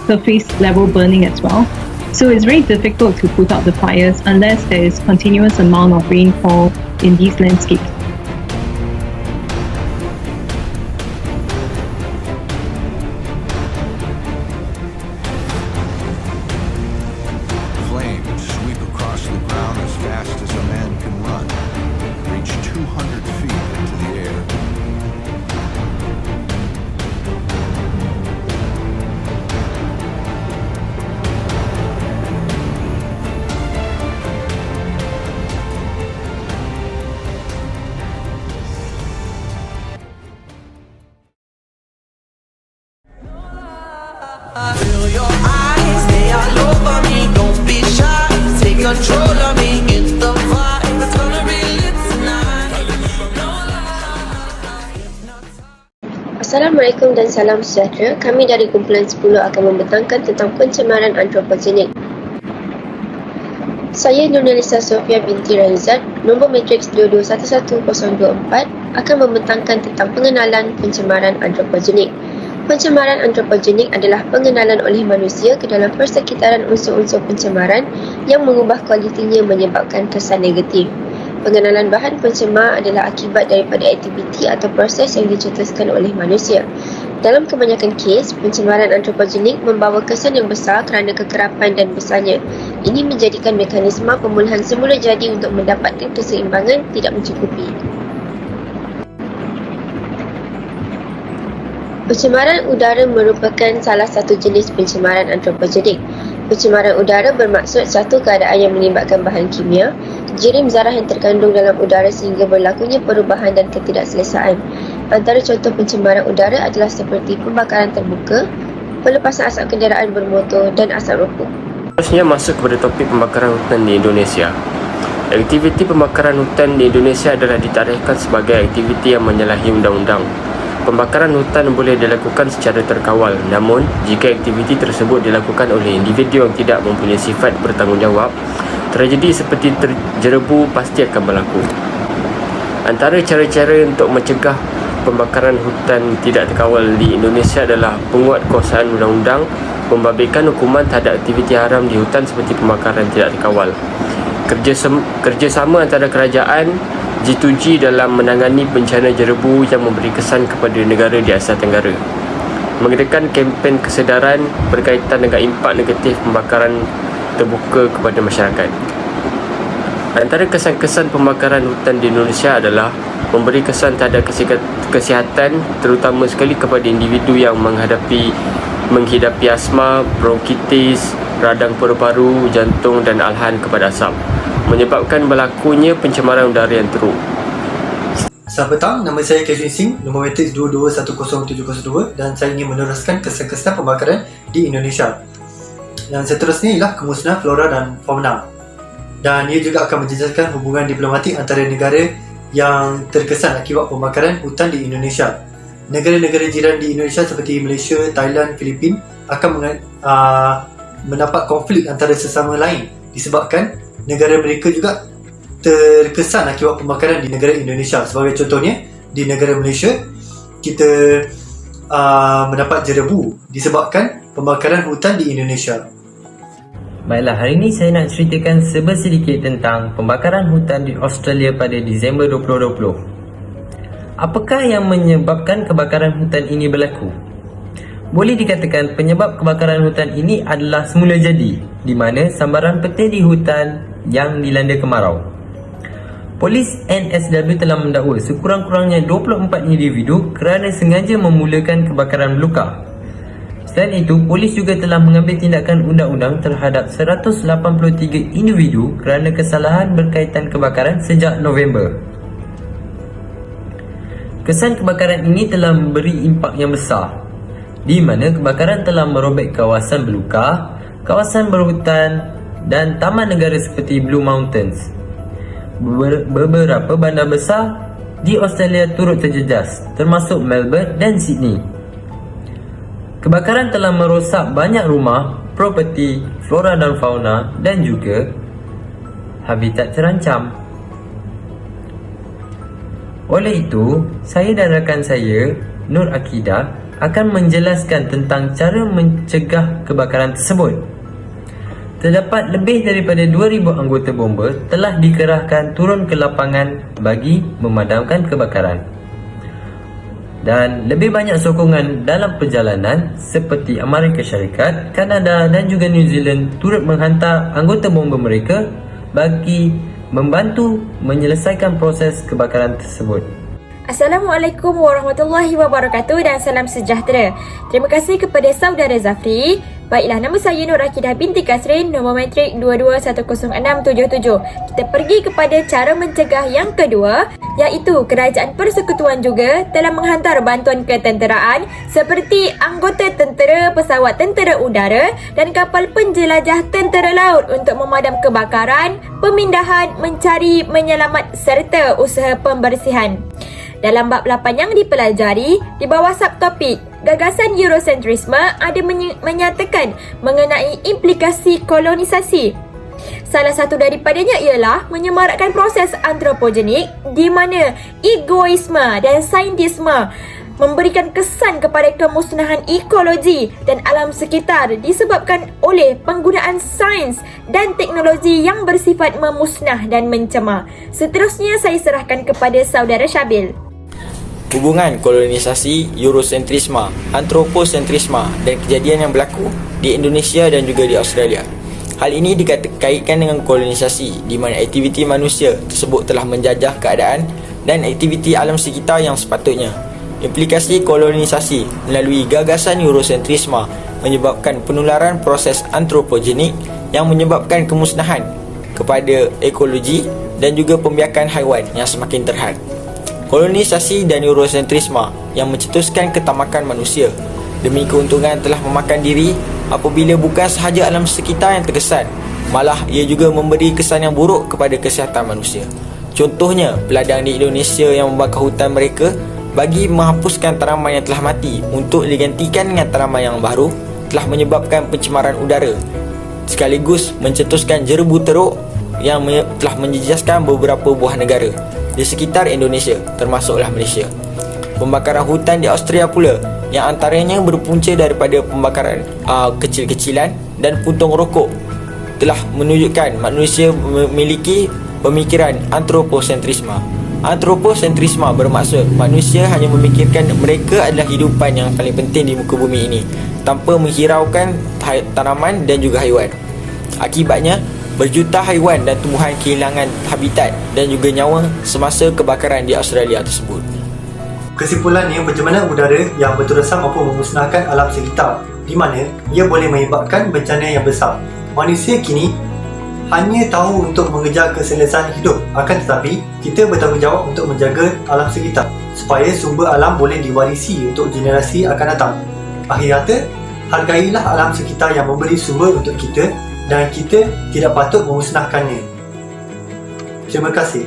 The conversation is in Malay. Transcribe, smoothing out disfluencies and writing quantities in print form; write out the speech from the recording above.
surface level burning as well. So it's very difficult to put out the fires unless there is continuous amount of rainfall in these landscapes. Flames sweep across the ground as fast as a man can run, reach 200 feet into the air. Feel your eyes, they all over me. Don't be shy, take control of me. Get the vibe, it's gonna be lit tonight. Assalamualaikum dan salam sejahtera. Kami dari kumpulan 10 akan membentangkan tentang pencemaran antropogenik. Saya Nurnalisa Sofia binti Raizat, nombor matriks 2211-024, akan membentangkan tentang pengenalan pencemaran antropogenik. Pencemaran antropogenik adalah pengenalan oleh manusia ke dalam persekitaran unsur-unsur pencemaran yang mengubah kualitinya menyebabkan kesan negatif. Pengenalan bahan pencemar adalah akibat daripada aktiviti atau proses yang dicetuskan oleh manusia. Dalam kebanyakan kes, pencemaran antropogenik membawa kesan yang besar kerana kekerapan dan besarnya. Ini menjadikan mekanisme pemulihan semula jadi untuk mendapatkan keseimbangan tidak mencukupi. Pencemaran udara merupakan salah satu jenis pencemaran antropogenik. Pencemaran udara bermaksud satu keadaan yang melibatkan bahan kimia, jirim zarah yang terkandung dalam udara sehingga berlakunya perubahan dan ketidakselesaan. Antara contoh pencemaran udara adalah seperti pembakaran terbuka, pelepasan asap kenderaan bermotor dan asap rokok. Seterusnya masuk kepada topik pembakaran hutan di Indonesia. Aktiviti pembakaran hutan di Indonesia adalah ditarikhkan sebagai aktiviti yang menyalahi undang-undang. Pembakaran hutan boleh dilakukan secara terkawal, namun jika aktiviti tersebut dilakukan oleh individu yang tidak mempunyai sifat bertanggungjawab, tragedi seperti terjerebu pasti akan berlaku. Antara cara-cara untuk mencegah pembakaran hutan tidak terkawal di Indonesia adalah penguatkuasaan undang-undang, membabitkan hukuman terhadap aktiviti haram di hutan seperti pembakaran tidak terkawal. Kerjasama antara kerajaan G2G dalam menangani bencana jerebu yang memberi kesan kepada negara di Asia Tenggara. Mengadakan kempen kesedaran berkaitan dengan impak negatif pembakaran terbuka kepada masyarakat. Antara kesan-kesan pembakaran hutan di Indonesia adalah memberi kesan terhadap kesihatan, terutama sekali kepada individu yang menghidapi asma, bronkitis, radang paru-paru, jantung dan alhan kepada asap, menyebabkan berlakunya pencemaran udara yang teruk. Selamat petang, nama saya Kevin Singh, nombor matriks 22100702 dan saya ingin meneruskan kesan-kesan pembakaran di Indonesia. Yang seterusnya ialah kemusnahan flora dan fauna. Dan ia juga akan menjejaskan hubungan diplomatik antara negara yang terkesan akibat pembakaran hutan di Indonesia. Negara-negara jiran di Indonesia seperti Malaysia, Thailand, Filipina akan mendapat konflik antara sesama lain disebabkan negara mereka juga terkesan akibat pembakaran di negara Indonesia. Sebagai contohnya, di negara Malaysia, kita mendapat jerebu disebabkan pembakaran hutan di Indonesia. Baiklah, hari ini saya nak ceritakan sedikit tentang pembakaran hutan di Australia pada Disember 2020. Apakah yang menyebabkan kebakaran hutan ini berlaku? Boleh dikatakan penyebab kebakaran hutan ini adalah semula jadi, di mana sambaran petir di hutan yang dilanda kemarau. Polis NSW telah mendakwa sekurang-kurangnya 24 individu kerana sengaja memulakan kebakaran belukar. Selain itu, polis juga telah mengambil tindakan undang-undang terhadap 183 individu kerana kesalahan berkaitan kebakaran sejak November. Kesan kebakaran ini telah memberi impak yang besar, di mana kebakaran telah merobek kawasan belukar, kawasan berhutan dan taman negara seperti Blue Mountains. Beberapa bandar besar di Australia turut terjejas, termasuk Melbourne dan Sydney. Kebakaran telah merosak banyak rumah, properti, flora dan fauna dan juga habitat terancam. Oleh itu, saya dan rakan saya, Nur Akidah, akan menjelaskan tentang cara mencegah kebakaran tersebut. Terdapat lebih daripada 2,000 anggota bomba telah dikerahkan turun ke lapangan bagi memadamkan kebakaran. Dan lebih banyak sokongan dalam perjalanan seperti Amerika Syarikat, Kanada dan juga New Zealand turut menghantar anggota bomba mereka bagi membantu menyelesaikan proses kebakaran tersebut. Assalamualaikum warahmatullahi wabarakatuh dan salam sejahtera. Terima kasih kepada saudara Zafri. Baiklah, nama saya Nur Akidah binti Kasrin, nombor matrik 22106777. Kita pergi kepada cara mencegah yang kedua, iaitu Kerajaan Persekutuan juga telah menghantar bantuan ketenteraan seperti anggota tentera, pesawat tentera udara dan kapal penjelajah tentera laut untuk memadam kebakaran, pemindahan, mencari, menyelamat serta usaha pembersihan. Dalam bab 8 yang dipelajari, di bawah subtopik gagasan Eurocentrisme ada menyatakan mengenai implikasi kolonisasi. Salah satu daripadanya ialah menyemarakkan proses antropogenik di mana egoisme dan saintisme memberikan kesan kepada kemusnahan ekologi dan alam sekitar disebabkan oleh penggunaan sains dan teknologi yang bersifat memusnah dan mencemar. Seterusnya saya serahkan kepada saudara Syabil. Hubungan kolonisasi, Eurocentrisme, antroposentrisme dan kejadian yang berlaku di Indonesia dan juga di Australia. Hal ini dikaitkan dengan kolonisasi di mana aktiviti manusia tersebut telah menjajah keadaan dan aktiviti alam sekitar yang sepatutnya. Implikasi kolonisasi melalui gagasan Eurocentrisme menyebabkan penularan proses antropogenik yang menyebabkan kemusnahan kepada ekologi dan juga pembiakan haiwan yang semakin terhad. Kolonisasi dan Eurocentrisme yang mencetuskan ketamakan manusia demi keuntungan telah memakan diri apabila bukan sahaja alam sekitar yang terkesan, malah ia juga memberi kesan yang buruk kepada kesihatan manusia. Contohnya, peladang di Indonesia yang membakar hutan mereka bagi menghapuskan tanaman yang telah mati untuk digantikan dengan tanaman yang baru telah menyebabkan pencemaran udara sekaligus mencetuskan jerebu teruk yang telah menjejaskan beberapa buah negara di sekitar Indonesia, termasuklah Malaysia. Pembakaran hutan di Austria pula yang antaranya berpunca daripada pembakaran kecil-kecilan dan puntung rokok telah menunjukkan manusia memiliki pemikiran antroposentrisme. Antroposentrisme bermaksud manusia hanya memikirkan mereka adalah hidupan yang paling penting di muka bumi ini tanpa menghiraukan tanaman dan juga haiwan. Akibatnya, berjuta haiwan dan tumbuhan kehilangan habitat dan juga nyawa semasa kebakaran di Australia tersebut. Kesimpulannya, pencemaran udara yang berterusan mampu memusnahkan alam sekitar, di mana ia boleh menyebabkan bencana yang besar. Manusia kini hanya tahu untuk mengejar keselesaan hidup, akan tetapi kita bertanggungjawab untuk menjaga alam sekitar supaya sumber alam boleh diwarisi untuk generasi akan datang. Akhir kata, hargailah alam sekitar yang memberi sumber untuk kita dan kita tidak patut memusnahkannya. Terima kasih.